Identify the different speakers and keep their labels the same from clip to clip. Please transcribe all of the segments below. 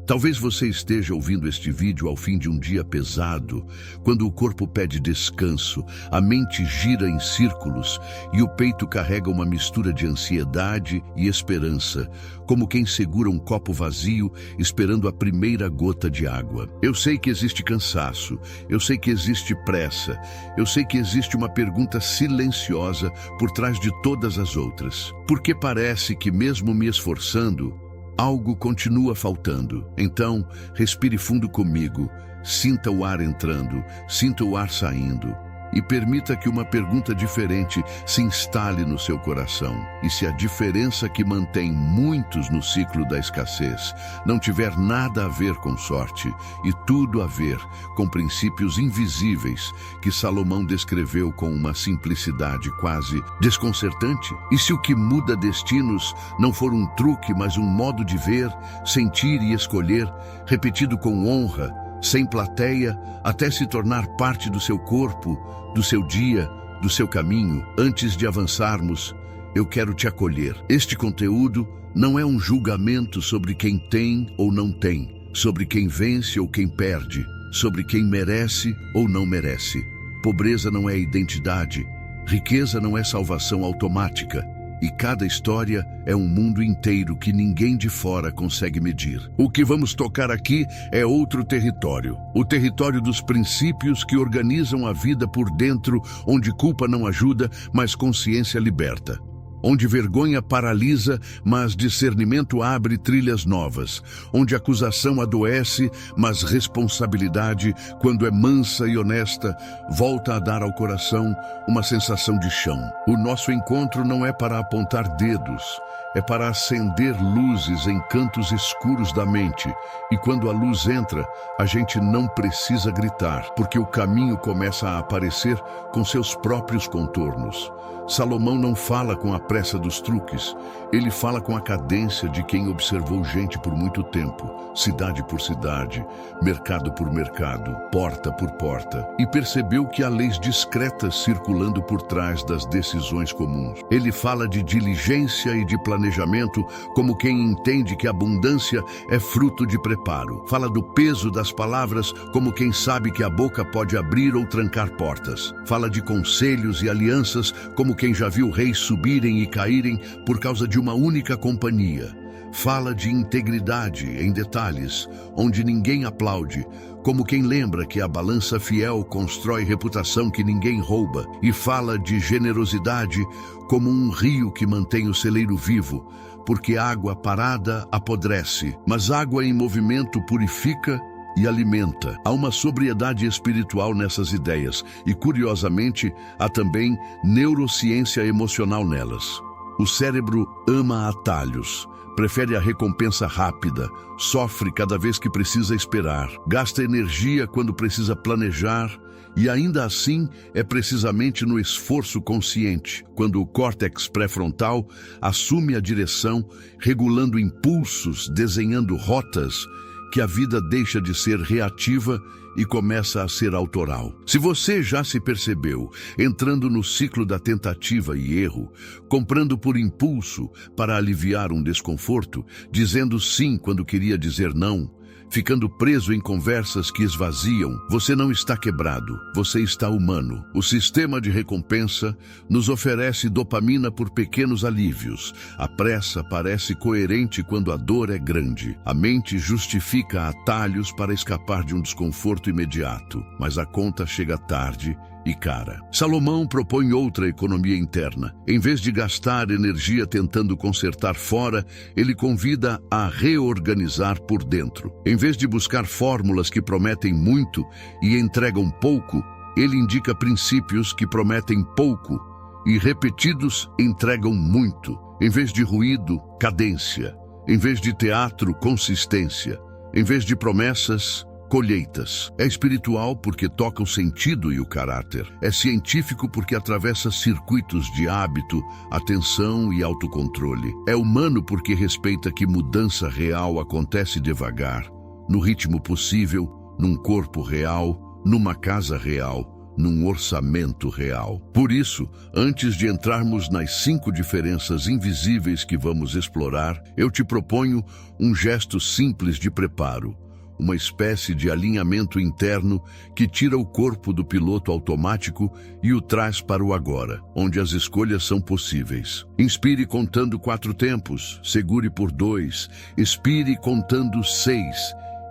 Speaker 1: Talvez você esteja ouvindo este vídeo ao fim de um dia pesado, quando o corpo pede descanso, a mente gira em círculos e o peito carrega uma mistura de ansiedade e esperança, como quem segura um copo vazio esperando a primeira gota de água. Eu sei que existe cansaço, eu sei que existe pressa, eu sei que existe uma pergunta silenciosa por trás de todas as outras. Por que parece que mesmo me esforçando, algo continua faltando? Então, respire fundo comigo, sinta o ar entrando, sinta o ar saindo e permita que uma pergunta diferente se instale no seu coração. E se a diferença que mantém muitos no ciclo da escassez não tiver nada a ver com sorte e tudo a ver com princípios invisíveis que Salomão descreveu com uma simplicidade quase desconcertante? E se o que muda destinos não for um truque, mas um modo de ver, sentir e escolher, repetido com honra, sem plateia, até se tornar parte do seu corpo, do seu dia, do seu caminho? Antes de avançarmos, eu quero te acolher. Este conteúdo não é um julgamento sobre quem tem ou não tem, sobre quem vence ou quem perde, sobre quem merece ou não merece. Pobreza não é identidade, riqueza não é salvação automática. E cada história é um mundo inteiro que ninguém de fora consegue medir. O que vamos tocar aqui é outro território. O território dos princípios que organizam a vida por dentro, onde culpa não ajuda, mas consciência liberta. Onde vergonha paralisa, mas discernimento abre trilhas novas. Onde acusação adoece, mas responsabilidade, quando é mansa e honesta, volta a dar ao coração uma sensação de chão. O nosso encontro não é para apontar dedos, é para acender luzes em cantos escuros da mente. E quando a luz entra, a gente não precisa gritar, porque o caminho começa a aparecer com seus próprios contornos. Salomão não fala com a pressa dos truques, ele fala com a cadência de quem observou gente por muito tempo, cidade por cidade, mercado por mercado, porta por porta, e percebeu que há leis discretas circulando por trás das decisões comuns. Ele fala de diligência e de planejamento como quem entende que a abundância é fruto de preparo. Fala do peso das palavras como quem sabe que a boca pode abrir ou trancar portas. Fala de conselhos e alianças como quem já viu reis subirem e caírem por causa de uma única companhia. Fala de integridade em detalhes, onde ninguém aplaude, como quem lembra que a balança fiel constrói reputação que ninguém rouba. E fala de generosidade como um rio que mantém o celeiro vivo, porque água parada apodrece, mas água em movimento purifica e alimenta. Há uma sobriedade espiritual nessas ideias e, curiosamente, há também neurociência emocional nelas. O cérebro ama atalhos, prefere a recompensa rápida, sofre cada vez que precisa esperar, gasta energia quando precisa planejar, e ainda assim é precisamente no esforço consciente, quando o córtex pré-frontal assume a direção, regulando impulsos, desenhando rotas, que a vida deixa de ser reativa e começa a ser autoral. Se você já se percebeu entrando no ciclo da tentativa e erro, comprando por impulso para aliviar um desconforto, dizendo sim quando queria dizer não, ficando preso em conversas que esvaziam, você não está quebrado, você está humano. O sistema de recompensa nos oferece dopamina por pequenos alívios. A pressa parece coerente quando a dor é grande. A mente justifica atalhos para escapar de um desconforto imediato, mas a conta chega tarde e cara. Salomão propõe outra economia interna. Em vez de gastar energia tentando consertar fora, ele convida a reorganizar por dentro. Em vez de buscar fórmulas que prometem muito e entregam pouco, ele indica princípios que prometem pouco e, repetidos, entregam muito. Em vez de ruído, cadência. Em vez de teatro, consistência. Em vez de promessas, colheitas. É espiritual porque toca o sentido e o caráter. É científico porque atravessa circuitos de hábito, atenção e autocontrole. É humano porque respeita que mudança real acontece devagar, no ritmo possível, num corpo real, numa casa real, num orçamento real. Por isso, antes de entrarmos nas 5 diferenças invisíveis que vamos explorar, eu te proponho um gesto simples de preparo. Uma espécie de alinhamento interno que tira o corpo do piloto automático e o traz para o agora, onde as escolhas são possíveis. Inspire contando 4 tempos, segure por 2, expire contando 6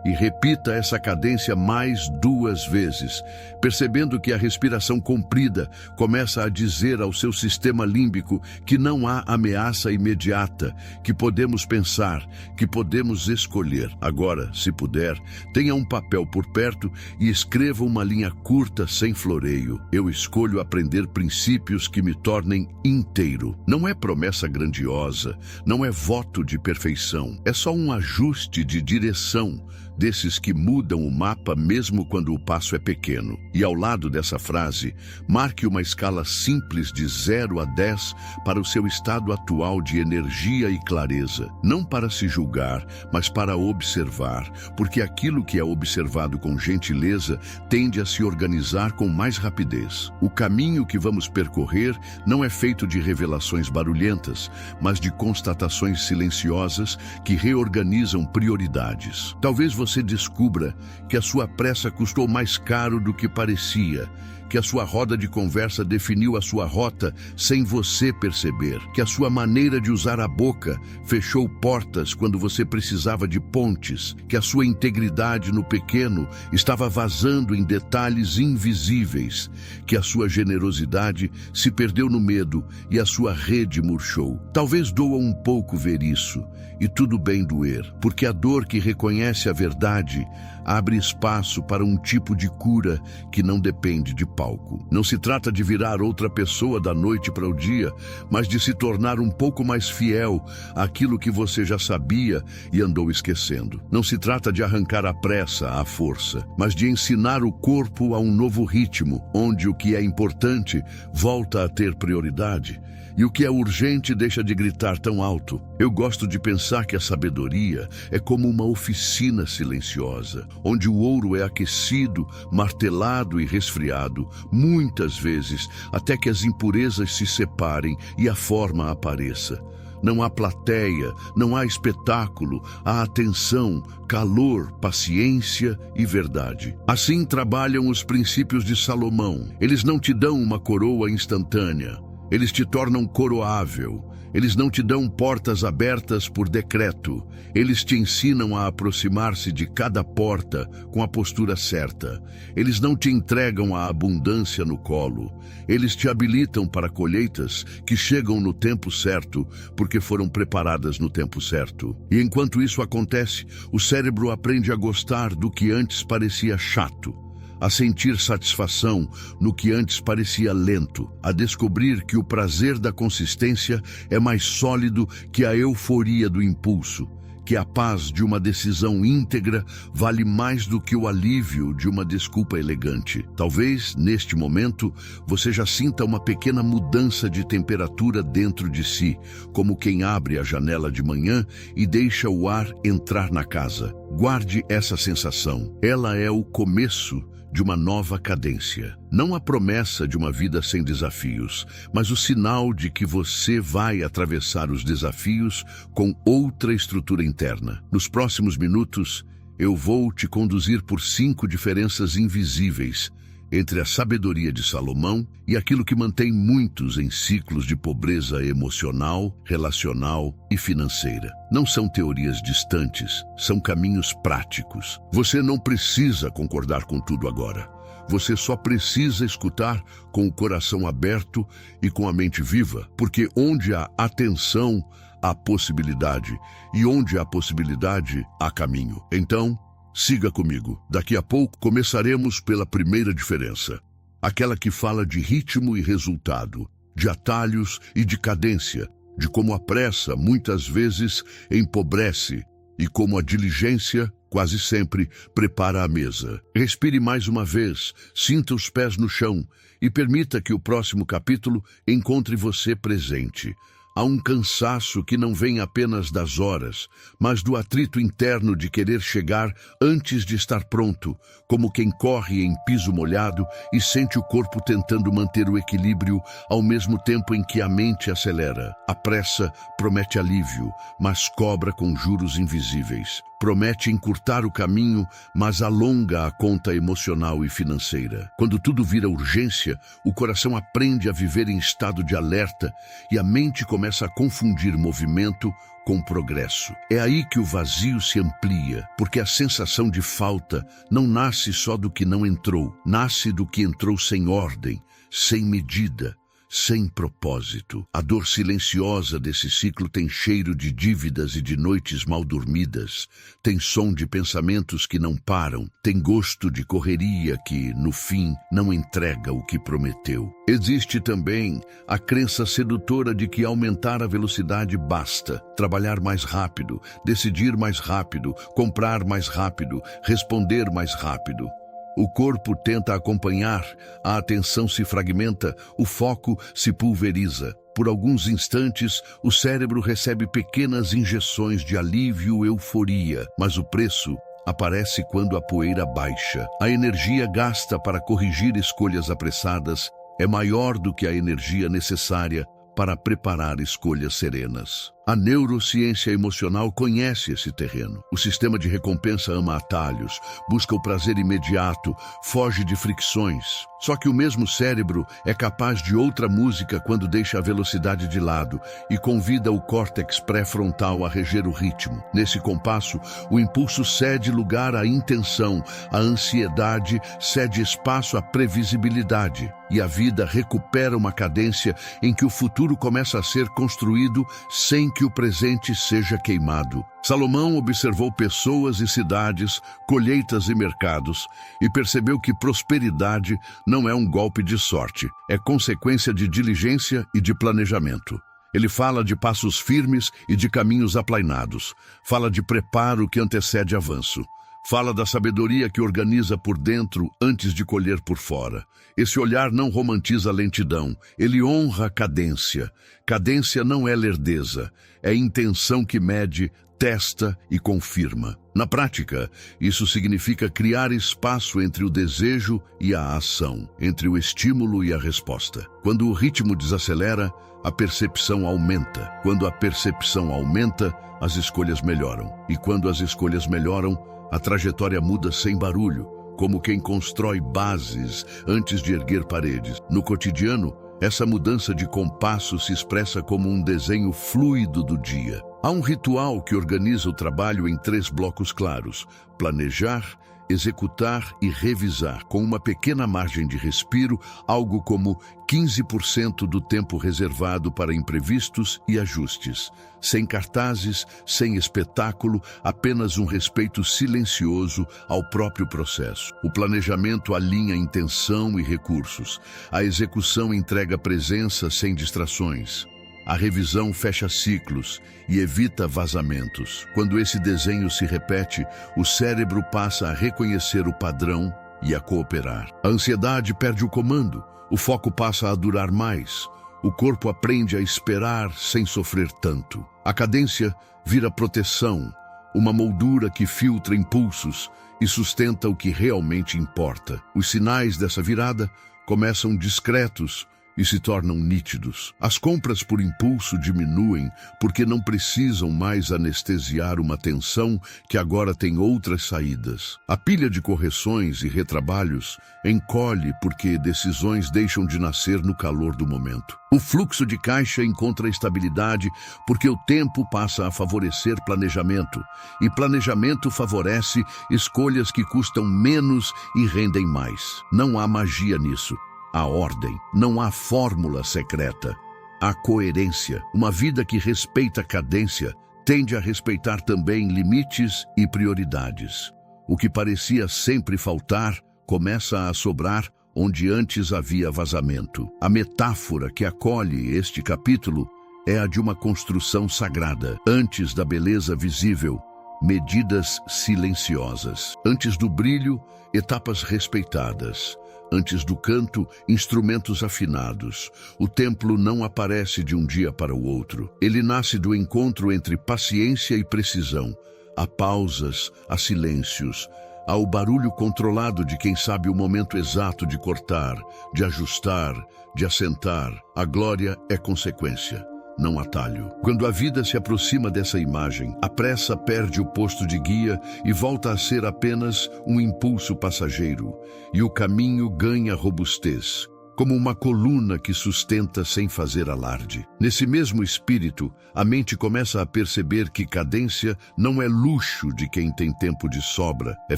Speaker 1: e repita essa cadência mais 2 vezes, percebendo que a respiração comprida começa a dizer ao seu sistema límbico que não há ameaça imediata, que podemos pensar, que podemos escolher. Agora, se puder, tenha um papel por perto e escreva uma linha curta sem floreio. Eu escolho aprender princípios que me tornem inteiro. Não é promessa grandiosa, não é voto de perfeição, é só um ajuste de direção, desses que mudam o mapa mesmo quando o passo é pequeno. E ao lado dessa frase, marque uma escala simples de 0 a 10 para o seu estado atual de energia e clareza. Não para se julgar, mas para observar, porque aquilo que é observado com gentileza tende a se organizar com mais rapidez. O caminho que vamos percorrer não é feito de revelações barulhentas, mas de constatações silenciosas que reorganizam prioridades. Talvez você descubra que a sua pressa custou mais caro do que parecia, que a sua roda de conversa definiu a sua rota sem você perceber, que a sua maneira de usar a boca fechou portas quando você precisava de pontes, que a sua integridade no pequeno estava vazando em detalhes invisíveis, que a sua generosidade se perdeu no medo e a sua rede murchou. Talvez doa um pouco ver isso, e tudo bem doer, porque a dor que reconhece a verdade abre espaço para um tipo de cura que não depende de palco. Não se trata de virar outra pessoa da noite para o dia, mas de se tornar um pouco mais fiel àquilo que você já sabia e andou esquecendo. Não se trata de arrancar à pressa à força, mas de ensinar o corpo a um novo ritmo, onde o que é importante volta a ter prioridade e o que é urgente deixa de gritar tão alto. Eu gosto de pensar que a sabedoria é como uma oficina silenciosa, onde o ouro é aquecido, martelado e resfriado, muitas vezes, até que as impurezas se separem e a forma apareça. Não há plateia, não há espetáculo, há atenção, calor, paciência e verdade. Assim trabalham os princípios de Salomão. Eles não te dão uma coroa instantânea. Eles te tornam coroável. Eles não te dão portas abertas por decreto. Eles te ensinam a aproximar-se de cada porta com a postura certa. Eles não te entregam a abundância no colo. Eles te habilitam para colheitas que chegam no tempo certo, porque foram preparadas no tempo certo. E enquanto isso acontece, o cérebro aprende a gostar do que antes parecia chato, a sentir satisfação no que antes parecia lento, a descobrir que o prazer da consistência é mais sólido que a euforia do impulso, que a paz de uma decisão íntegra vale mais do que o alívio de uma desculpa elegante. Talvez, neste momento, você já sinta uma pequena mudança de temperatura dentro de si, como quem abre a janela de manhã e deixa o ar entrar na casa. Guarde essa sensação. Ela é o começo de uma nova cadência. Não a promessa de uma vida sem desafios, mas o sinal de que você vai atravessar os desafios com outra estrutura interna. Nos próximos minutos, eu vou te conduzir por 5 diferenças invisíveis entre a sabedoria de Salomão e aquilo que mantém muitos em ciclos de pobreza emocional, relacional e financeira. Não são teorias distantes, são caminhos práticos. Você não precisa concordar com tudo agora. Você só precisa escutar com o coração aberto e com a mente viva, porque onde há atenção, há possibilidade, e onde há possibilidade, há caminho. Então, siga comigo. Daqui a pouco começaremos pela primeira diferença, aquela que fala de ritmo e resultado, de atalhos e de cadência, de como a pressa muitas vezes empobrece e como a diligência quase sempre prepara a mesa. Respire mais uma vez, sinta os pés no chão e permita que o próximo capítulo encontre você presente, Há um cansaço que não vem apenas das horas, mas do atrito interno de querer chegar antes de estar pronto, como quem corre em piso molhado e sente o corpo tentando manter o equilíbrio ao mesmo tempo em que a mente acelera. A pressa promete alívio, mas cobra com juros invisíveis. Promete encurtar o caminho, mas alonga a conta emocional e financeira. Quando tudo vira urgência, o coração aprende a viver em estado de alerta e a mente começa a confundir movimento com progresso. É aí que o vazio se amplia, porque a sensação de falta não nasce só do que não entrou, nasce do que entrou sem ordem, sem medida, sem propósito. A dor silenciosa desse ciclo tem cheiro de dívidas e de noites mal dormidas, tem som de pensamentos que não param, tem gosto de correria que, no fim, não entrega o que prometeu. Existe também a crença sedutora de que aumentar a velocidade basta, trabalhar mais rápido, decidir mais rápido, comprar mais rápido, responder mais rápido. O corpo tenta acompanhar, a atenção se fragmenta, o foco se pulveriza. Por alguns instantes, o cérebro recebe pequenas injeções de alívio e euforia, mas o preço aparece quando a poeira baixa. A energia gasta para corrigir escolhas apressadas é maior do que a energia necessária para preparar escolhas serenas. A neurociência emocional conhece esse terreno. O sistema de recompensa ama atalhos, busca o prazer imediato, foge de fricções. Só que o mesmo cérebro é capaz de outra música quando deixa a velocidade de lado e convida o córtex pré-frontal a reger o ritmo. Nesse compasso, o impulso cede lugar à intenção, a ansiedade cede espaço à previsibilidade e a vida recupera uma cadência em que o futuro começa a ser construído sem que o presente seja queimado. Salomão observou pessoas e cidades, colheitas e mercados, e percebeu que prosperidade não é um golpe de sorte, é consequência de diligência e de planejamento. Ele fala de passos firmes e de caminhos aplainados, fala de preparo que antecede avanço. Fala da sabedoria que organiza por dentro antes de colher por fora. Esse olhar não romantiza a lentidão, ele honra a cadência. Cadência não é lerdeza, é intenção que mede, testa e confirma. Na prática, isso significa criar espaço entre o desejo e a ação, entre o estímulo e a resposta. Quando o ritmo desacelera, a percepção aumenta. Quando a percepção aumenta, as escolhas melhoram. E quando as escolhas melhoram, a trajetória muda sem barulho, como quem constrói bases antes de erguer paredes. No cotidiano, essa mudança de compasso se expressa como um desenho fluido do dia. Há um ritual que organiza o trabalho em 3 blocos claros: planejar, executar e revisar, com uma pequena margem de respiro, algo como 15% do tempo reservado para imprevistos e ajustes. Sem cartazes, sem espetáculo, apenas um respeito silencioso ao próprio processo. O planejamento alinha intenção e recursos. A execução entrega presença sem distrações. A revisão fecha ciclos e evita vazamentos. Quando esse desenho se repete, o cérebro passa a reconhecer o padrão e a cooperar. A ansiedade perde o comando, o foco passa a durar mais, o corpo aprende a esperar sem sofrer tanto. A cadência vira proteção, uma moldura que filtra impulsos e sustenta o que realmente importa. Os sinais dessa virada começam discretos e se tornam nítidos. As compras por impulso diminuem porque não precisam mais anestesiar uma tensão que agora tem outras saídas. A pilha de correções e retrabalhos encolhe porque decisões deixam de nascer no calor do momento. O fluxo de caixa encontra estabilidade porque o tempo passa a favorecer planejamento, e planejamento favorece escolhas que custam menos e rendem mais. Não há magia nisso. Há ordem, não há fórmula secreta. Há coerência. Uma vida que respeita a cadência tende a respeitar também limites e prioridades. O que parecia sempre faltar começa a sobrar onde antes havia vazamento. A metáfora que acolhe este capítulo é a de uma construção sagrada. Antes da beleza visível, medidas silenciosas. Antes do brilho, etapas respeitadas. Antes do canto, instrumentos afinados. O templo não aparece de um dia para o outro. Ele nasce do encontro entre paciência e precisão. Há pausas, há silêncios. Há o barulho controlado de quem sabe o momento exato de cortar, de ajustar, de assentar. A glória é consequência, não atalho. Quando a vida se aproxima dessa imagem, a pressa perde o posto de guia e volta a ser apenas um impulso passageiro, e o caminho ganha robustez, como uma coluna que sustenta sem fazer alarde. Nesse mesmo espírito, a mente começa a perceber que cadência não é luxo de quem tem tempo de sobra, é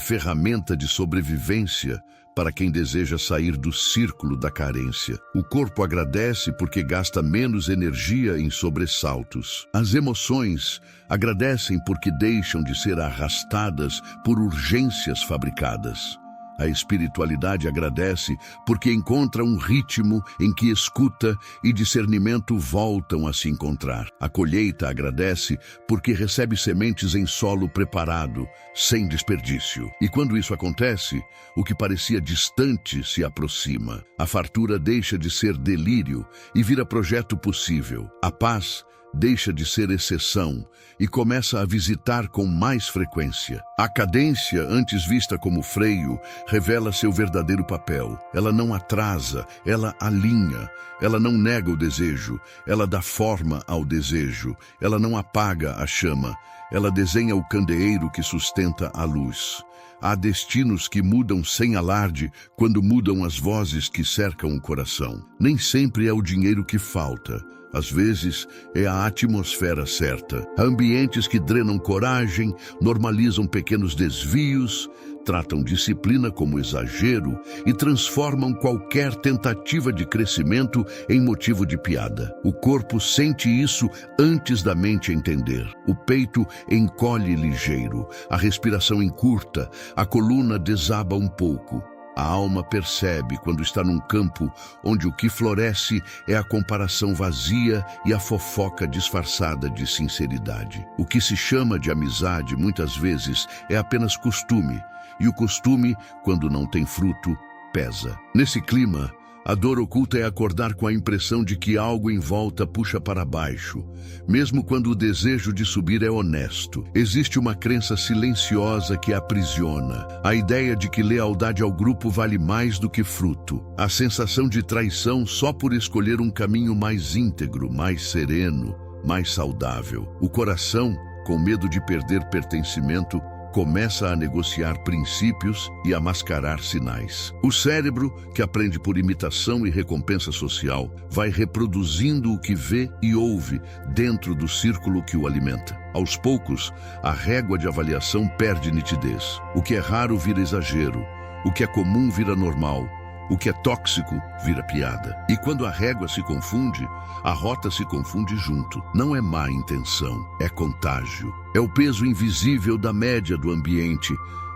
Speaker 1: ferramenta de sobrevivência para quem deseja sair do círculo da carência. O corpo agradece porque gasta menos energia em sobressaltos. As emoções agradecem porque deixam de ser arrastadas por urgências fabricadas. A espiritualidade agradece porque encontra um ritmo em que escuta e discernimento voltam a se encontrar. A colheita agradece porque recebe sementes em solo preparado, sem desperdício. E quando isso acontece, o que parecia distante se aproxima. A fartura deixa de ser delírio e vira projeto possível. A paz deixa de ser exceção e começa a visitar com mais frequência. A cadência, antes vista como freio, revela seu verdadeiro papel. Ela não atrasa, ela alinha. Ela não nega o desejo, ela dá forma ao desejo. Ela não apaga a chama, ela desenha o candeeiro que sustenta a luz. Há destinos que mudam sem alarde quando mudam as vozes que cercam o coração. Nem sempre é o dinheiro que falta. Às vezes, é a atmosfera certa. Há ambientes que drenam coragem, normalizam pequenos desvios, tratam disciplina como exagero e transformam qualquer tentativa de crescimento em motivo de piada. O corpo sente isso antes da mente entender. O peito encolhe ligeiro, a respiração encurta, a coluna desaba um pouco. A alma percebe quando está num campo onde o que floresce é a comparação vazia e a fofoca disfarçada de sinceridade. O que se chama de amizade, muitas vezes, é apenas costume, e o costume, quando não tem fruto, pesa. Nesse clima, a dor oculta é acordar com a impressão de que algo em volta puxa para baixo, mesmo quando o desejo de subir é honesto. Existe uma crença silenciosa que aprisiona, a ideia de que lealdade ao grupo vale mais do que fruto, a sensação de traição só por escolher um caminho mais íntegro, mais sereno, mais saudável. O coração, com medo de perder pertencimento, começa a negociar princípios e a mascarar sinais. O cérebro, que aprende por imitação e recompensa social, vai reproduzindo o que vê e ouve dentro do círculo que o alimenta. Aos poucos, a régua de avaliação perde nitidez. O que é raro vira exagero, o que é comum vira normal, o que é tóxico vira piada. E quando a régua se confunde, a rota se confunde junto. Não é má intenção, é contágio. É o peso invisível da média do ambiente.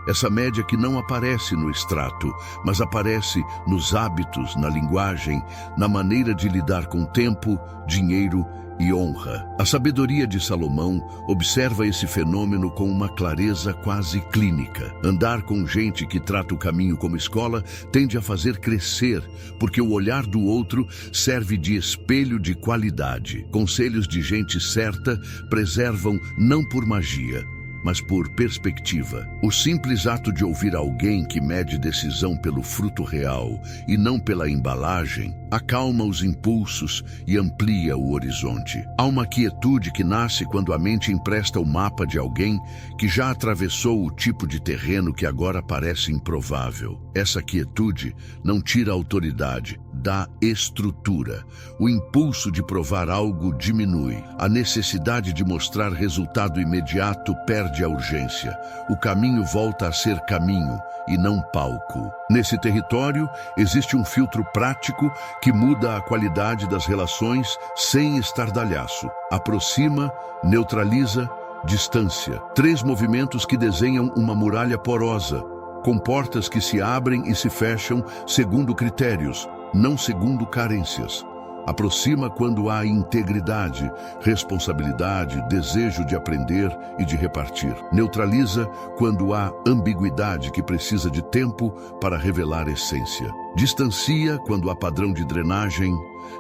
Speaker 1: Essa média que não aparece no extrato, mas aparece nos hábitos, na linguagem, na maneira de lidar com tempo, dinheiro e honra. A sabedoria de Salomão observa esse fenômeno com uma clareza quase clínica. Andar com gente que trata o caminho como escola tende a fazer crescer, porque o olhar do outro serve de espelho de qualidade. Conselhos de gente certa preservam não por magia, mas por perspectiva. O simples ato de ouvir alguém que mede decisão pelo fruto real e não pela embalagem, acalma os impulsos e amplia o horizonte. Há uma quietude que nasce quando a mente empresta o mapa de alguém que já atravessou o tipo de terreno que agora parece improvável. Essa quietude não tira autoridade, dá estrutura. O impulso de provar algo diminui. A necessidade de mostrar resultado imediato perde a urgência. O caminho volta a ser caminho e não palco. Nesse território, existe um filtro prático que muda a qualidade das relações sem estardalhaço. Aproxima, neutraliza, distância. 3 movimentos que desenham uma muralha porosa, com portas que se abrem e se fecham segundo critérios, não segundo carências. Aproxima quando há integridade, responsabilidade, desejo de aprender e de repartir. Neutraliza quando há ambiguidade que precisa de tempo para revelar essência. Distancia quando há padrão de drenagem,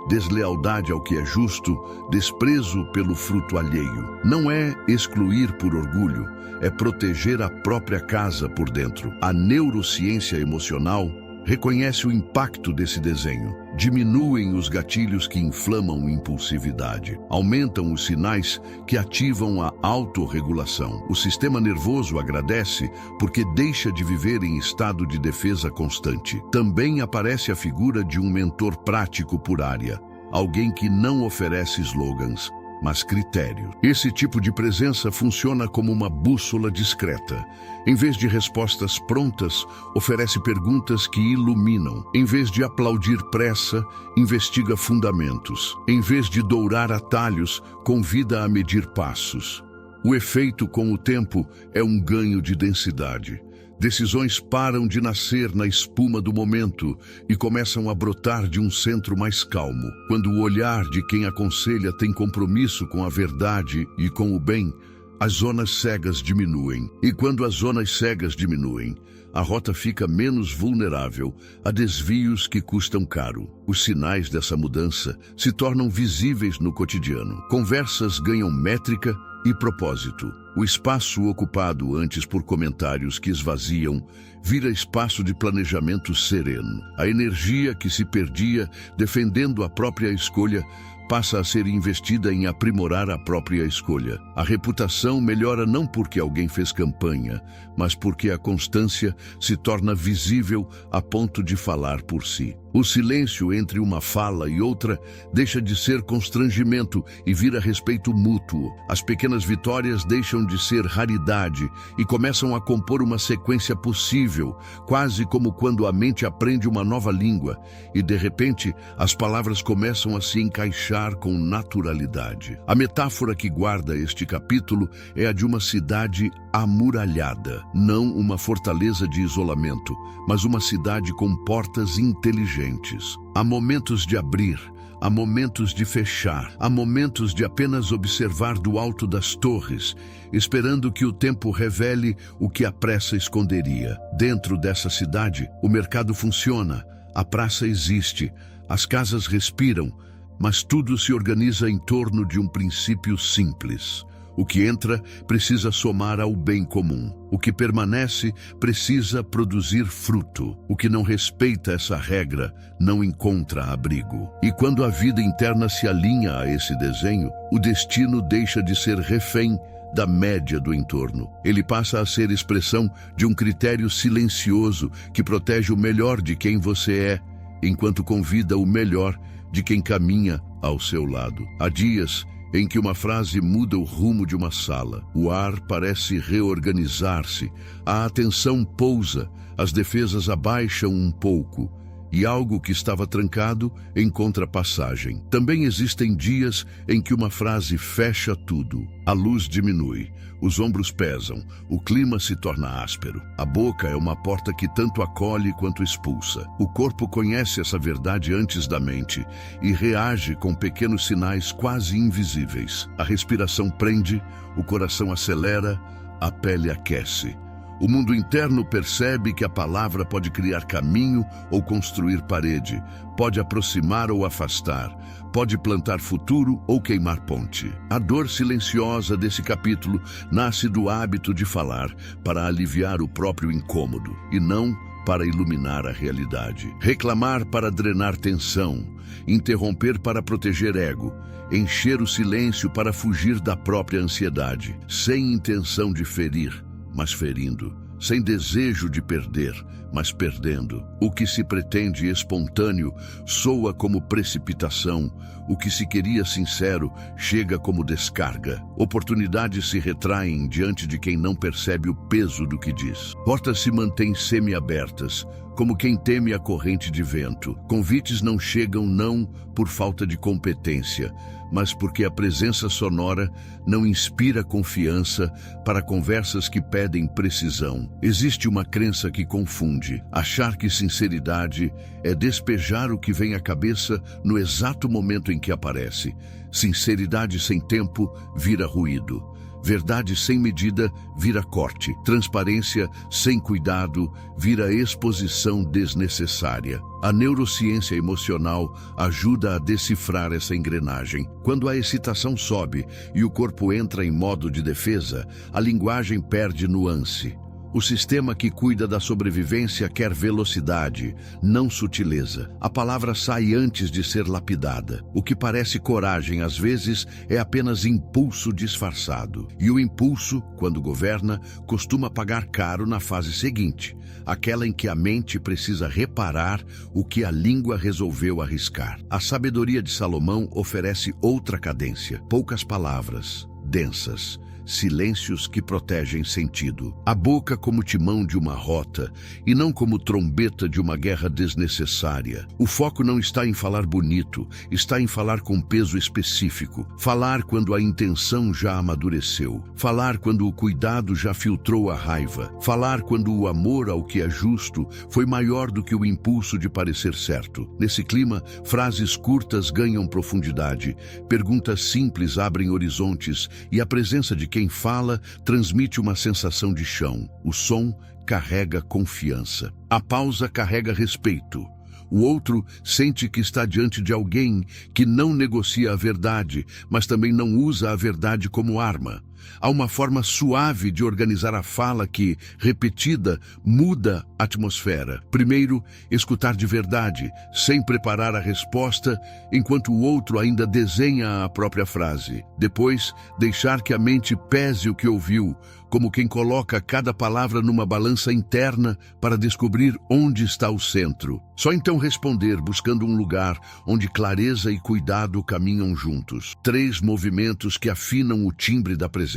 Speaker 1: deslealdade ao que é justo, desprezo pelo fruto alheio. Não é excluir por orgulho, é proteger a própria casa por dentro. A neurociência emocional reconhece o impacto desse desenho. Diminuem os gatilhos que inflamam impulsividade. Aumentam os sinais que ativam a autorregulação. O sistema nervoso agradece porque deixa de viver em estado de defesa constante. Também aparece a figura de um mentor prático por área. Alguém que não oferece slogans, mas critério. Esse tipo de presença funciona como uma bússola discreta. Em vez de respostas prontas, oferece perguntas que iluminam. Em vez de aplaudir pressa, investiga fundamentos. Em vez de dourar atalhos, convida a medir passos. O efeito com o tempo é um ganho de densidade. Decisões param de nascer na espuma do momento e começam a brotar de um centro mais calmo. Quando o olhar de quem aconselha tem compromisso com a verdade e com o bem, as zonas cegas diminuem. E quando as zonas cegas diminuem, a rota fica menos vulnerável a desvios que custam caro. Os sinais dessa mudança se tornam visíveis no cotidiano. Conversas ganham métrica e propósito. O espaço ocupado antes por comentários que esvaziam vira espaço de planejamento sereno. A energia que se perdia defendendo a própria escolha passa a ser investida em aprimorar a própria escolha. A reputação melhora não porque alguém fez campanha, mas porque a constância se torna visível a ponto de falar por si. O silêncio entre uma fala e outra deixa de ser constrangimento e vira respeito mútuo. As pequenas vitórias deixam de ser raridade e começam a compor uma sequência possível, quase como quando a mente aprende uma nova língua e, de repente, as palavras começam a se encaixar com naturalidade. A metáfora que guarda este capítulo é a de uma cidade amuralhada, não uma fortaleza de isolamento, mas uma cidade com portas inteligentes. Há momentos de abrir, há momentos de fechar, há momentos de apenas observar do alto das torres, esperando que o tempo revele o que a pressa esconderia. Dentro dessa cidade, o mercado funciona, a praça existe, as casas respiram, mas tudo se organiza em torno de um princípio simples. O que entra precisa somar ao bem comum. O que permanece precisa produzir fruto. O que não respeita essa regra não encontra abrigo. E quando a vida interna se alinha a esse desenho, o destino deixa de ser refém da média do entorno. Ele passa a ser expressão de um critério silencioso que protege o melhor de quem você é, enquanto convida o melhor de quem caminha ao seu lado. Há dias em que uma frase muda o rumo de uma sala. O ar parece reorganizar-se, a atenção pousa, as defesas abaixam um pouco, e algo que estava trancado encontra passagem. Também existem dias em que uma frase fecha tudo. A luz diminui, os ombros pesam, o clima se torna áspero. A boca é uma porta que tanto acolhe quanto expulsa. O corpo conhece essa verdade antes da mente e reage com pequenos sinais quase invisíveis. A respiração prende, o coração acelera, a pele aquece. O mundo interno percebe que a palavra pode criar caminho ou construir parede, pode aproximar ou afastar, pode plantar futuro ou queimar ponte. A dor silenciosa desse capítulo nasce do hábito de falar para aliviar o próprio incômodo e não para iluminar a realidade. Reclamar para drenar tensão, interromper para proteger ego, encher o silêncio para fugir da própria ansiedade, sem intenção de ferir, mas ferindo, sem desejo de perder, mas perdendo. O que se pretende espontâneo soa como precipitação, o que se queria sincero chega como descarga. Oportunidades se retraem diante de quem não percebe o peso do que diz. Portas se mantêm semi-abertas, como quem teme a corrente de vento. Convites não chegam não por falta de competência, mas porque a presença sonora não inspira confiança para conversas que pedem precisão. Existe uma crença que confunde, achar que sinceridade é despejar o que vem à cabeça no exato momento em que aparece. Sinceridade sem tempo vira ruído. Verdade sem medida vira corte. Transparência sem cuidado vira exposição desnecessária. A neurociência emocional ajuda a decifrar essa engrenagem. Quando a excitação sobe e o corpo entra em modo de defesa, a linguagem perde nuance. O sistema que cuida da sobrevivência quer velocidade, não sutileza. A palavra sai antes de ser lapidada. O que parece coragem, às vezes, é apenas impulso disfarçado. E o impulso, quando governa, costuma pagar caro na fase seguinte, aquela em que a mente precisa reparar o que a língua resolveu arriscar. A sabedoria de Salomão oferece outra cadência. Poucas palavras, densas, silêncios que protegem sentido. A boca como timão de uma rota e não como trombeta de uma guerra desnecessária. O foco não está em falar bonito, está em falar com peso específico. Falar quando a intenção já amadureceu. Falar quando o cuidado já filtrou a raiva. Falar quando o amor ao que é justo foi maior do que o impulso de parecer certo. Nesse clima, frases curtas ganham profundidade. Perguntas simples abrem horizontes e a presença de quem fala transmite uma sensação de chão. O som carrega confiança. A pausa carrega respeito. O outro sente que está diante de alguém que não negocia a verdade, mas também não usa a verdade como arma. Há uma forma suave de organizar a fala que, repetida, muda a atmosfera. Primeiro, escutar de verdade, sem preparar a resposta, enquanto o outro ainda desenha a própria frase. Depois, deixar que a mente pese o que ouviu, como quem coloca cada palavra numa balança interna para descobrir onde está o centro. Só então responder, buscando um lugar onde clareza e cuidado caminham juntos. 3 movimentos que afinam o timbre da presença.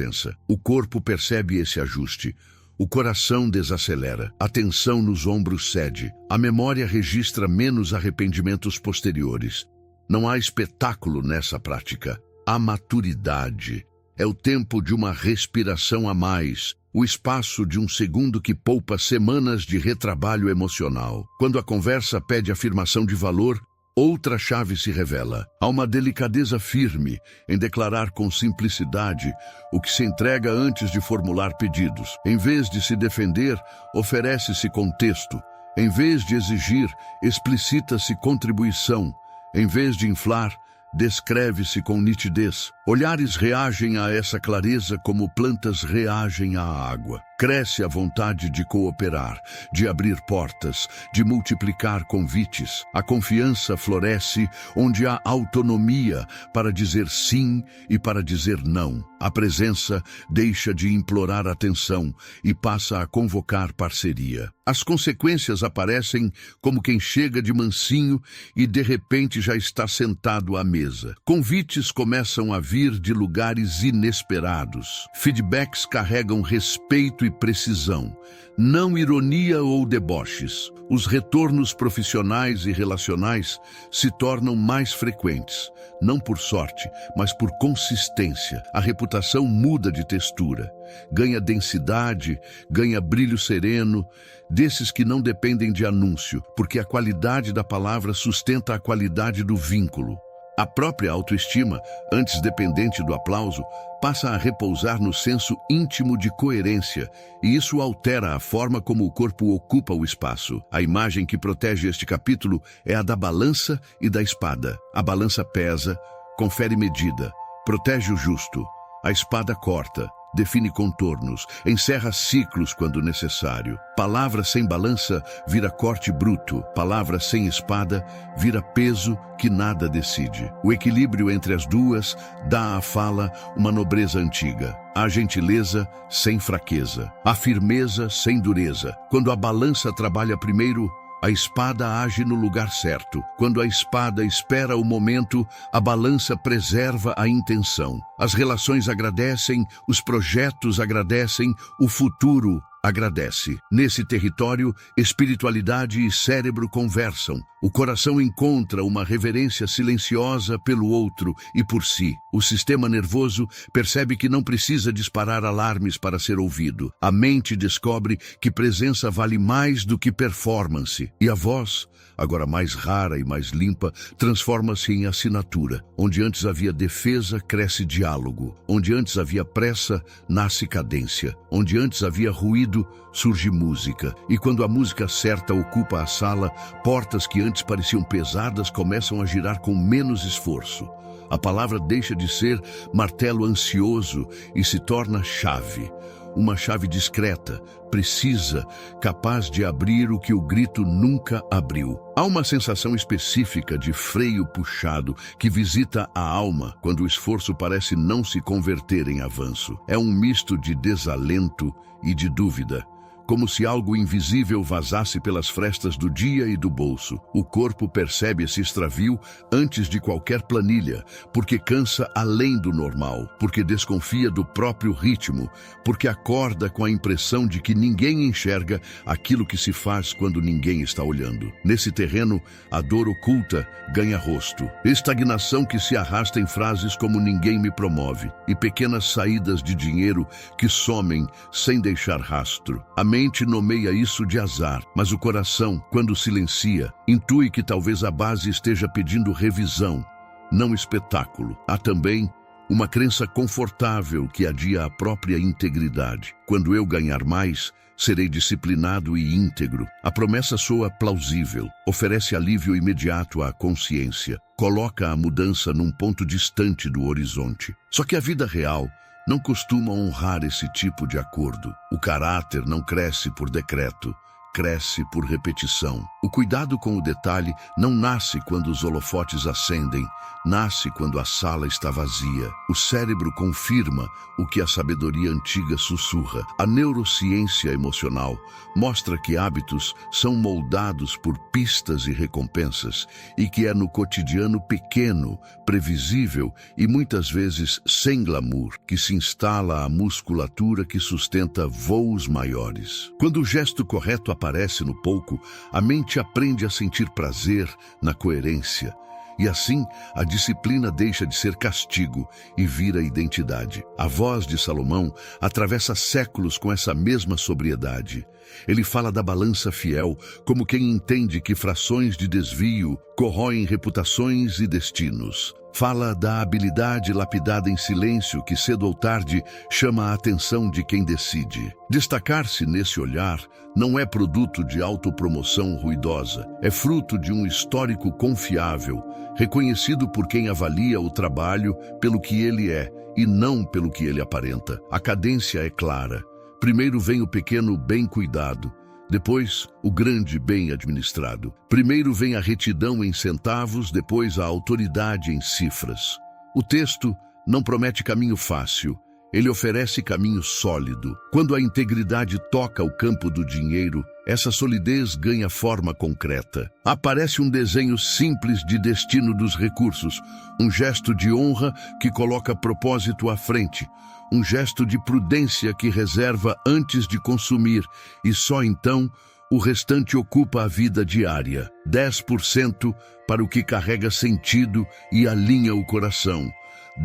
Speaker 1: O corpo percebe esse ajuste. O coração desacelera. A tensão nos ombros cede. A memória registra menos arrependimentos posteriores. Não há espetáculo nessa prática. Há maturidade. É o tempo de uma respiração a mais, o espaço de um segundo que poupa semanas de retrabalho emocional. Quando a conversa pede afirmação de valor, outra chave se revela. Há uma delicadeza firme em declarar com simplicidade o que se entrega antes de formular pedidos. Em vez de se defender, oferece-se contexto. Em vez de exigir, explicita-se contribuição. Em vez de inflar, descreve-se com nitidez. Olhares reagem a essa clareza como plantas reagem à água. Cresce a vontade de cooperar, de abrir portas, de multiplicar convites. A confiança floresce onde há autonomia para dizer sim e para dizer não. A presença deixa de implorar atenção e passa a convocar parceria. As consequências aparecem como quem chega de mansinho e de repente já está sentado à mesa. Convites começam a vir de lugares inesperados. Feedbacks carregam respeito e precisão, não ironia ou deboches. Os retornos profissionais e relacionais se tornam mais frequentes, não por sorte, mas por consistência. A reputação muda de textura, ganha densidade, ganha brilho sereno, desses que não dependem de anúncio, porque a qualidade da palavra sustenta a qualidade do vínculo. A própria autoestima, antes dependente do aplauso, passa a repousar no senso íntimo de coerência, e isso altera a forma como o corpo ocupa o espaço. A imagem que protege este capítulo é a da balança e da espada. A balança pesa, confere medida, protege o justo. A espada corta, define contornos, encerra ciclos quando necessário. Palavra sem balança vira corte bruto. Palavra sem espada vira peso que nada decide. O equilíbrio entre as duas dá à fala uma nobreza antiga. Há gentileza sem fraqueza. Há firmeza sem dureza. Quando a balança trabalha primeiro, a espada age no lugar certo. Quando a espada espera o momento, a balança preserva a intenção. As relações agradecem, os projetos agradecem, o futuro agradece. Nesse território, espiritualidade e cérebro conversam. O coração encontra uma reverência silenciosa pelo outro e por si. O sistema nervoso percebe que não precisa disparar alarmes para ser ouvido. A mente descobre que presença vale mais do que performance. E a voz, agora mais rara e mais limpa, transforma-se em assinatura. Onde antes havia defesa, cresce diálogo. Onde antes havia pressa, nasce cadência. Onde antes havia ruído, surge música. E quando a música certa ocupa a sala, portas que antes pareciam pesadas começam a girar com menos esforço. A palavra deixa de ser martelo ansioso e se torna chave. Uma chave discreta, precisa, capaz de abrir o que o grito nunca abriu. Há uma sensação específica de freio puxado que visita a alma quando o esforço parece não se converter em avanço. É um misto de desalento e de dúvida. Como se algo invisível vazasse pelas frestas do dia e do bolso. O corpo percebe esse extravio antes de qualquer planilha, porque cansa além do normal, porque desconfia do próprio ritmo, porque acorda com a impressão de que ninguém enxerga aquilo que se faz quando ninguém está olhando. Nesse terreno, a dor oculta ganha rosto. Estagnação que se arrasta em frases como "ninguém me promove" e pequenas saídas de dinheiro que somem sem deixar rastro. A mente nomeia isso de azar, mas o coração, quando silencia, intui que talvez a base esteja pedindo revisão, não espetáculo. Há também uma crença confortável que adia a própria integridade. Quando eu ganhar mais, serei disciplinado e íntegro. A promessa soa plausível, oferece alívio imediato à consciência, coloca a mudança num ponto distante do horizonte. Só que a vida real não costuma honrar esse tipo de acordo. O caráter não cresce por decreto, cresce por repetição. O cuidado com o detalhe não nasce quando os holofotes acendem, nasce quando a sala está vazia. O cérebro confirma o que a sabedoria antiga sussurra. A neurociência emocional mostra que hábitos são moldados por pistas e recompensas e que é no cotidiano pequeno, previsível e muitas vezes sem glamour que se instala a musculatura que sustenta voos maiores. Quando o gesto correto aparece no pouco, a mente aprende a sentir prazer na coerência. E assim, a disciplina deixa de ser castigo e vira identidade. A voz de Salomão atravessa séculos com essa mesma sobriedade. Ele fala da balança fiel como quem entende que frações de desvio corroem reputações e destinos. Fala da habilidade lapidada em silêncio que cedo ou tarde chama a atenção de quem decide. Destacar-se nesse olhar não é produto de autopromoção ruidosa, é fruto de um histórico confiável, reconhecido por quem avalia o trabalho pelo que ele é e não pelo que ele aparenta. A cadência é clara. Primeiro vem o pequeno bem cuidado, depois o grande bem administrado. Primeiro vem a retidão em centavos, depois a autoridade em cifras. O texto não promete caminho fácil, ele oferece caminho sólido. Quando a integridade toca o campo do dinheiro, essa solidez ganha forma concreta. Aparece um desenho simples de destino dos recursos, um gesto de honra que coloca propósito à frente, um gesto de prudência que reserva antes de consumir e só então o restante ocupa a vida diária. 10% para o que carrega sentido e alinha o coração.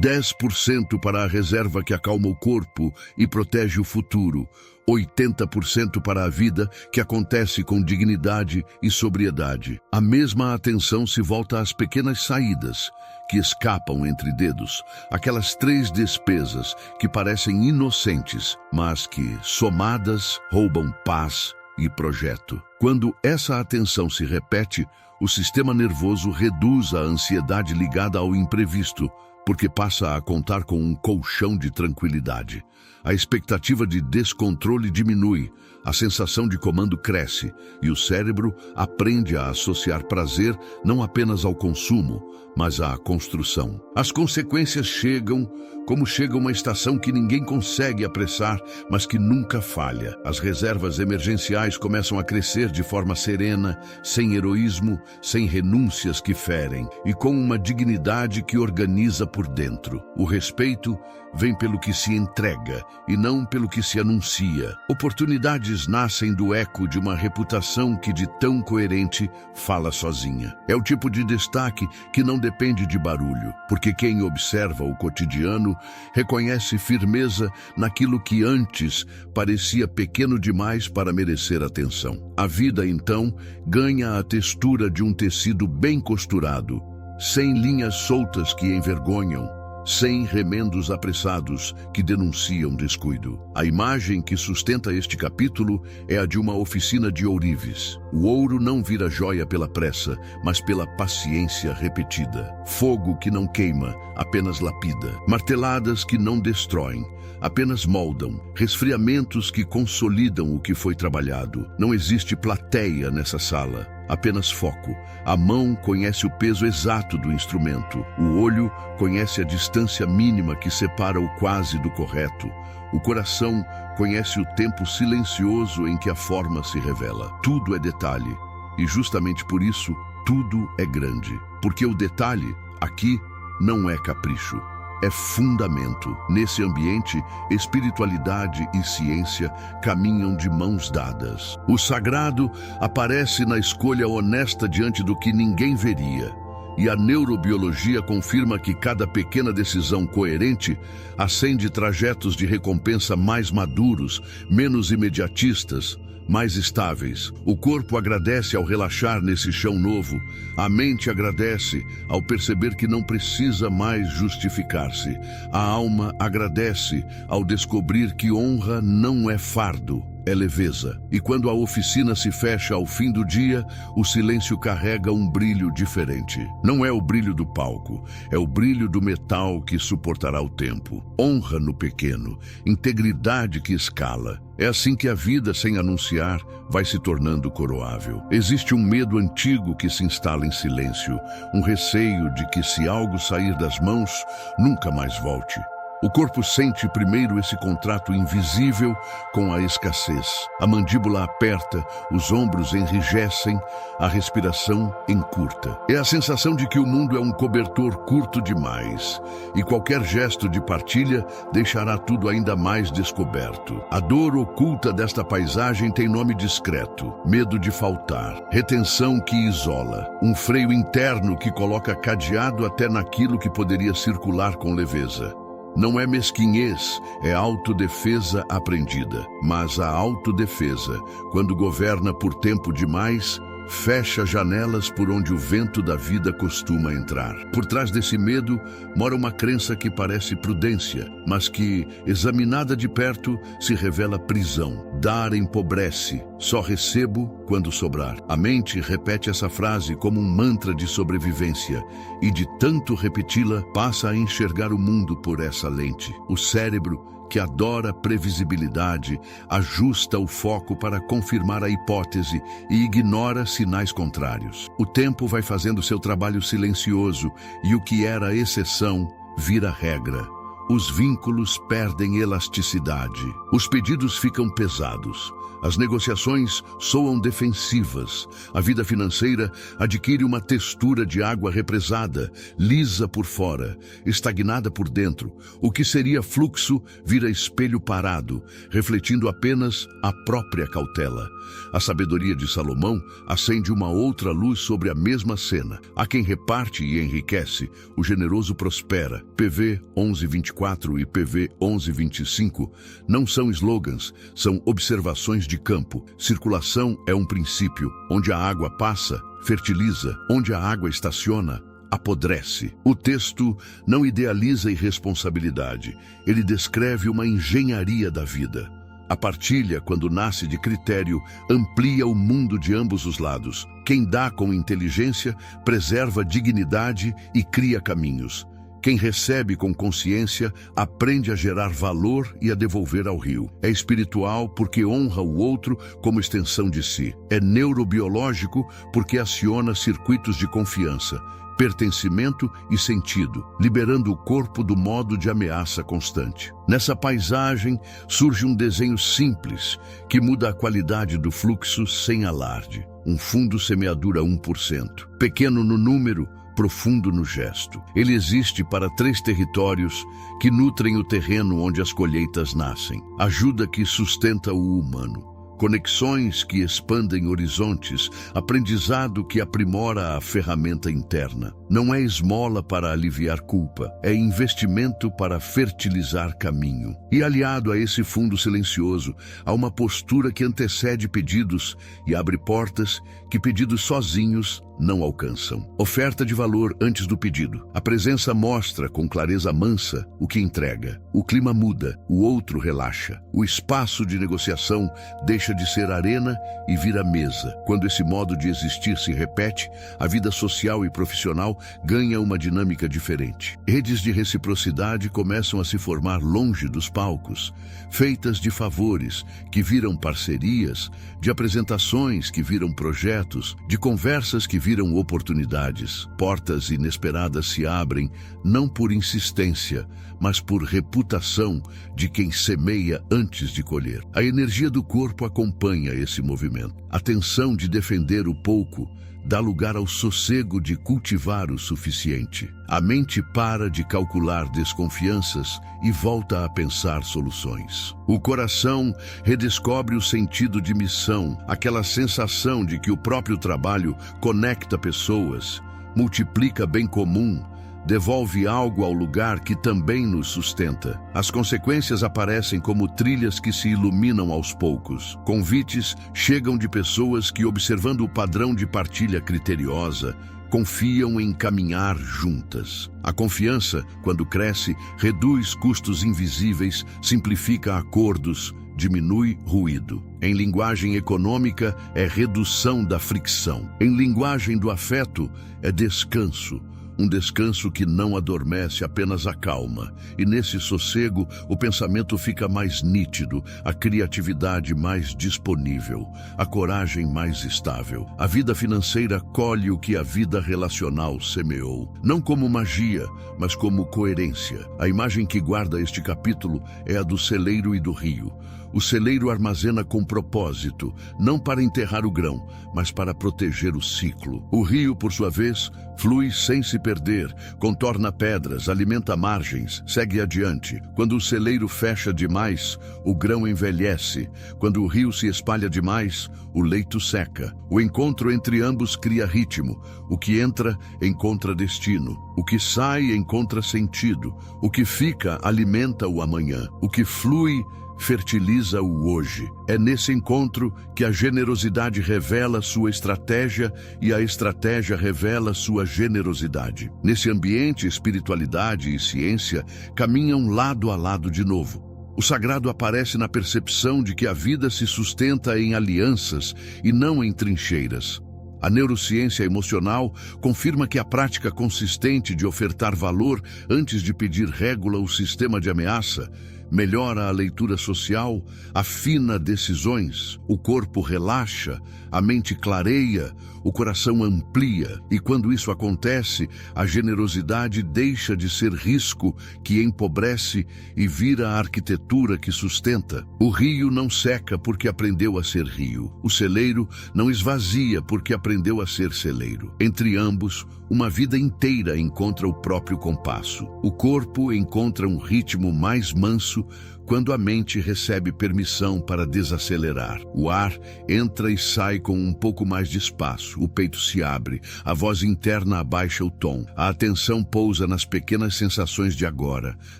Speaker 1: 10% para a reserva que acalma o corpo e protege o futuro. 80% para a vida que acontece com dignidade e sobriedade. A mesma atenção se volta às pequenas saídas que escapam entre dedos, aquelas 3 despesas que parecem inocentes, mas que, somadas, roubam paz e projeto. Quando essa atenção se repete, o sistema nervoso reduz a ansiedade ligada ao imprevisto, porque passa a contar com um colchão de tranquilidade. A expectativa de descontrole diminui, a sensação de comando cresce e o cérebro aprende a associar prazer não apenas ao consumo, mas à construção. As consequências chegam como chega uma estação que ninguém consegue apressar, mas que nunca falha. As reservas emergenciais começam a crescer de forma serena, sem heroísmo, sem renúncias que ferem, e com uma dignidade que organiza por dentro. O respeito vem pelo que se entrega e não pelo que se anuncia. Oportunidades nascem do eco de uma reputação que de tão coerente fala sozinha. É o tipo de destaque que não depende de barulho, porque quem observa o cotidiano reconhece firmeza naquilo que antes parecia pequeno demais para merecer atenção. A vida, então, ganha a textura de um tecido bem costurado, sem linhas soltas que envergonham, sem remendos apressados que denunciam descuido. A imagem que sustenta este capítulo é a de uma oficina de ourives. O ouro não vira joia pela pressa, mas pela paciência repetida. Fogo que não queima, apenas lapida. Marteladas que não destroem, apenas moldam. Resfriamentos que consolidam o que foi trabalhado. Não existe plateia nessa sala, apenas foco. A mão conhece o peso exato do instrumento. O olho conhece a distância mínima que separa o quase do correto. O coração conhece o tempo silencioso em que a forma se revela. Tudo é detalhe, e justamente por isso, tudo é grande. Porque o detalhe, aqui, não é capricho. É fundamento. Nesse ambiente, espiritualidade e ciência caminham de mãos dadas. O sagrado aparece na escolha honesta diante do que ninguém veria. E a neurobiologia confirma que cada pequena decisão coerente acende trajetos de recompensa mais maduros, menos imediatistas, mais estáveis. O corpo agradece ao relaxar nesse chão novo. A mente agradece ao perceber que não precisa mais justificar-se. A alma agradece ao descobrir que honra não é fardo, é leveza. E quando a oficina se fecha ao fim do dia, o silêncio carrega um brilho diferente. Não é o brilho do palco, é o brilho do metal que suportará o tempo. Honra no pequeno, integridade que escala. É assim que a vida, sem anunciar, vai se tornando coroável. Existe um medo antigo que se instala em silêncio, um receio de que se algo sair das mãos, nunca mais volte. O corpo sente primeiro esse contrato invisível com a escassez. A mandíbula aperta, os ombros enrijecem, a respiração encurta. É a sensação de que o mundo é um cobertor curto demais, e qualquer gesto de partilha deixará tudo ainda mais descoberto. A dor oculta desta paisagem tem nome discreto: medo de faltar, retenção que isola, um freio interno que coloca cadeado até naquilo que poderia circular com leveza. Não é mesquinhez, é autodefesa aprendida. Mas a autodefesa, quando governa por tempo demais, fecha janelas por onde o vento da vida costuma entrar. Por trás desse medo mora uma crença que parece prudência, mas que, examinada de perto, se revela prisão. Dar empobrece, só recebo quando sobrar. A mente repete essa frase como um mantra de sobrevivência, e de tanto repeti-la, passa a enxergar o mundo por essa lente. O cérebro, que adora previsibilidade, ajusta o foco para confirmar a hipótese e ignora sinais contrários. O tempo vai fazendo seu trabalho silencioso e o que era exceção vira regra. Os vínculos perdem elasticidade. Os pedidos ficam pesados. As negociações soam defensivas. A vida financeira adquire uma textura de água represada, lisa por fora, estagnada por dentro. O que seria fluxo vira espelho parado, refletindo apenas a própria cautela. A sabedoria de Salomão acende uma outra luz sobre a mesma cena. Há quem reparte e enriquece, o generoso prospera. PV 11:24 e PV 11:25 não são slogans, são observações de campo. Circulação é um princípio. Onde a água passa, fertiliza. Onde a água estaciona, apodrece. O texto não idealiza irresponsabilidade. Ele descreve uma engenharia da vida. A partilha, quando nasce de critério, amplia o mundo de ambos os lados. Quem dá com inteligência, preserva dignidade e cria caminhos. Quem recebe com consciência, aprende a gerar valor e a devolver ao rio. É espiritual porque honra o outro como extensão de si. É neurobiológico porque aciona circuitos de confiança, pertencimento e sentido, liberando o corpo do modo de ameaça constante. Nessa paisagem surge um desenho simples que muda a qualidade do fluxo sem alarde. Um fundo semeadura 1%. Pequeno no número, profundo no gesto. Ele existe para 3 territórios que nutrem o terreno onde as colheitas nascem. Ajuda que sustenta o humano. Conexões que expandem horizontes, aprendizado que aprimora a ferramenta interna. Não é esmola para aliviar culpa, é investimento para fertilizar caminho. E aliado a esse fundo silencioso, há uma postura que antecede pedidos e abre portas que pedidos sozinhos não alcançam. Oferta de valor antes do pedido. A presença mostra com clareza mansa o que entrega. O clima muda, o outro relaxa. O espaço de negociação deixa de ser arena e vira mesa. Quando esse modo de existir se repete, a vida social e profissional ganha uma dinâmica diferente. Redes de reciprocidade começam a se formar longe dos palcos, feitas de favores que viram parcerias, de apresentações que viram projetos, de conversas que viram oportunidades. Portas inesperadas se abrem, não por insistência, mas por reputação de quem semeia antes de colher. A energia do corpo acompanha esse movimento. A tensão de defender o pouco dá lugar ao sossego de cultivar o suficiente. A mente para de calcular desconfianças e volta a pensar soluções. O coração redescobre o sentido de missão, aquela sensação de que o próprio trabalho conecta pessoas, multiplica bem comum, devolve algo ao lugar que também nos sustenta. As consequências aparecem como trilhas que se iluminam aos poucos. Convites chegam de pessoas que, observando o padrão de partilha criteriosa, confiam em caminhar juntas. A confiança, quando cresce, reduz custos invisíveis, simplifica acordos, diminui ruído. Em linguagem econômica, é redução da fricção. Em linguagem do afeto, é descanso. Um descanso que não adormece, apenas acalma. E nesse sossego, o pensamento fica mais nítido, a criatividade mais disponível, a coragem mais estável. A vida financeira colhe o que a vida relacional semeou. Não como magia, mas como coerência. A imagem que guarda este capítulo é a do celeiro e do rio. O celeiro armazena com propósito, não para enterrar o grão, mas para proteger o ciclo. O rio, por sua vez, flui sem se perder, contorna pedras, alimenta margens, segue adiante. Quando o celeiro fecha demais, o grão envelhece. Quando o rio se espalha demais, o leito seca. O encontro entre ambos cria ritmo. O que entra, encontra destino. O que sai, encontra sentido. O que fica, alimenta o amanhã. O que flui, fertiliza o hoje. É nesse encontro que a generosidade revela sua estratégia e a estratégia revela sua generosidade. Nesse ambiente, espiritualidade e ciência caminham lado a lado de novo. O sagrado aparece na percepção de que a vida se sustenta em alianças e não em trincheiras. A neurociência emocional confirma que a prática consistente de ofertar valor antes de pedir régula o sistema de ameaça melhora a leitura social, afina decisões, o corpo relaxa, a mente clareia, o coração amplia. E quando isso acontece, a generosidade deixa de ser risco que empobrece e vira a arquitetura que sustenta. O rio não seca porque aprendeu a ser rio. O celeiro não esvazia porque aprendeu a ser celeiro. Entre ambos, uma vida inteira encontra o próprio compasso. O corpo encontra um ritmo mais manso quando a mente recebe permissão para desacelerar. O ar entra e sai com um pouco mais de espaço, o peito se abre, a voz interna abaixa o tom, a atenção pousa nas pequenas sensações de agora,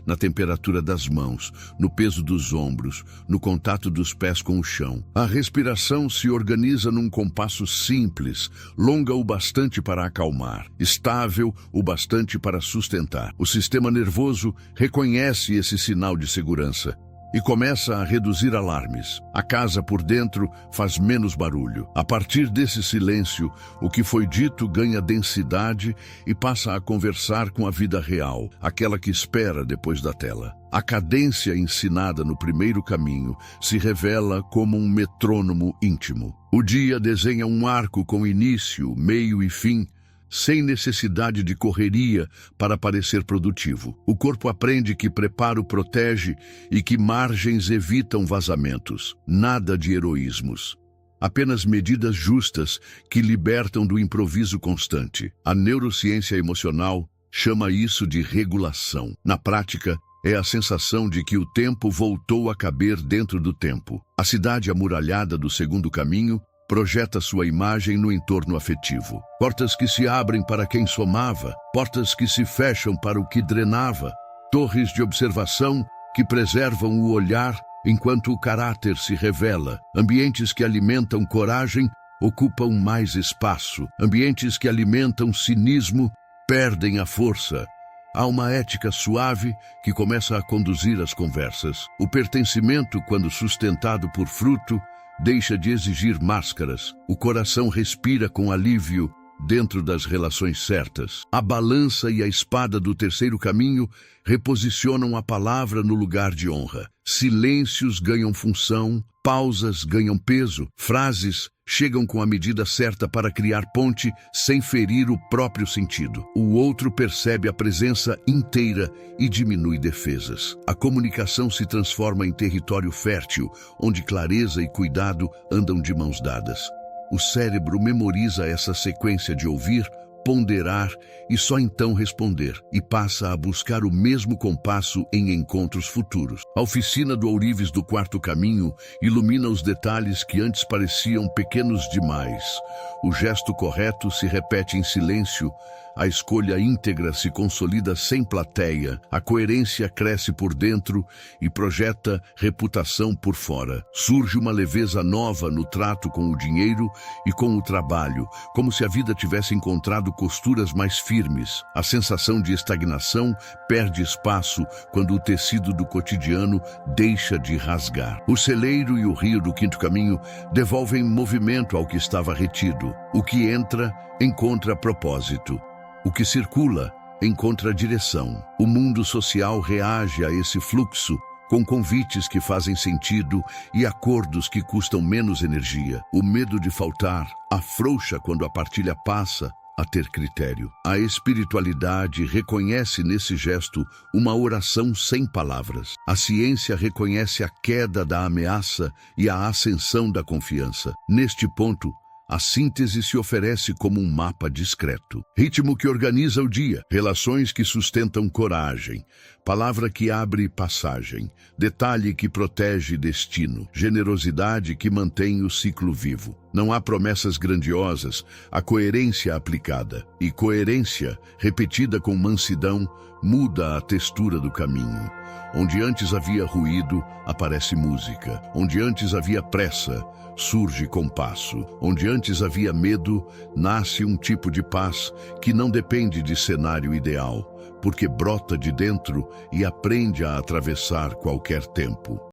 Speaker 1: na temperatura das mãos, no peso dos ombros, no contato dos pés com o chão. A respiração se organiza num compasso simples, longa o bastante para acalmar, estável o bastante para sustentar. O sistema nervoso reconhece esse sinal de segurança e começa a reduzir alarmes. A casa por dentro faz menos barulho. A partir desse silêncio, o que foi dito ganha densidade e passa a conversar com a vida real, aquela que espera depois da tela. A cadência ensinada no primeiro caminho se revela como um metrônomo íntimo. O dia desenha um arco com início, meio e fim, sem necessidade de correria para parecer produtivo. O corpo aprende que preparo protege e que margens evitam vazamentos. Nada de heroísmos. apenas medidas justas que libertam do improviso constante. A neurociência emocional chama isso de regulação. Na prática, é a sensação de que o tempo voltou a caber dentro do tempo. A cidade amuralhada do segundo caminho projeta sua imagem no entorno afetivo. Portas que se abrem para quem somava, portas que se fecham para o que drenava, torres de observação que preservam o olhar enquanto o caráter se revela, ambientes que alimentam coragem ocupam mais espaço, ambientes que alimentam cinismo perdem a força. Há uma ética suave que começa a conduzir as conversas. O pertencimento, quando sustentado por fruto, deixa de exigir máscaras. O coração respira com alívio dentro das relações certas. A balança e a espada do terceiro caminho reposicionam a palavra no lugar de honra. Silêncios ganham função, pausas ganham peso, frases chegam com a medida certa para criar ponte sem ferir o próprio sentido. O outro percebe a presença inteira e diminui defesas. A comunicação se transforma em território fértil, onde clareza e cuidado andam de mãos dadas. O cérebro memoriza essa sequência de ouvir, ponderar e só então responder, e passa a buscar o mesmo compasso em encontros futuros. A oficina do ourives do quarto caminho ilumina os detalhes que antes pareciam pequenos demais. O gesto correto se repete em silêncio, a escolha íntegra se consolida sem plateia, a coerência cresce por dentro e projeta reputação por fora. Surge uma leveza nova no trato com o dinheiro e com o trabalho, como se a vida tivesse encontrado costuras mais firmes. A sensação de estagnação perde espaço quando o tecido do cotidiano deixa de rasgar. O celeiro e o rio do quinto caminho devolvem movimento ao que estava retido. O que entra, encontra propósito. O que circula, encontra direção. O mundo social reage a esse fluxo com convites que fazem sentido e acordos que custam menos energia. O medo de faltar afrouxa quando a partilha passa a ter critério. A espiritualidade reconhece nesse gesto uma oração sem palavras. A ciência reconhece a queda da ameaça e a ascensão da confiança. Neste ponto, a síntese se oferece como um mapa discreto. Ritmo que organiza o dia, relações que sustentam coragem, palavra que abre passagem, detalhe que protege destino, generosidade que mantém o ciclo vivo. Não há promessas grandiosas, há coerência aplicada. E coerência, repetida com mansidão, muda a textura do caminho. Onde antes havia ruído, aparece música. Onde antes havia pressa, surge compasso. Onde antes havia medo, nasce um tipo de paz que não depende de cenário ideal, porque brota de dentro e aprende a atravessar qualquer tempo.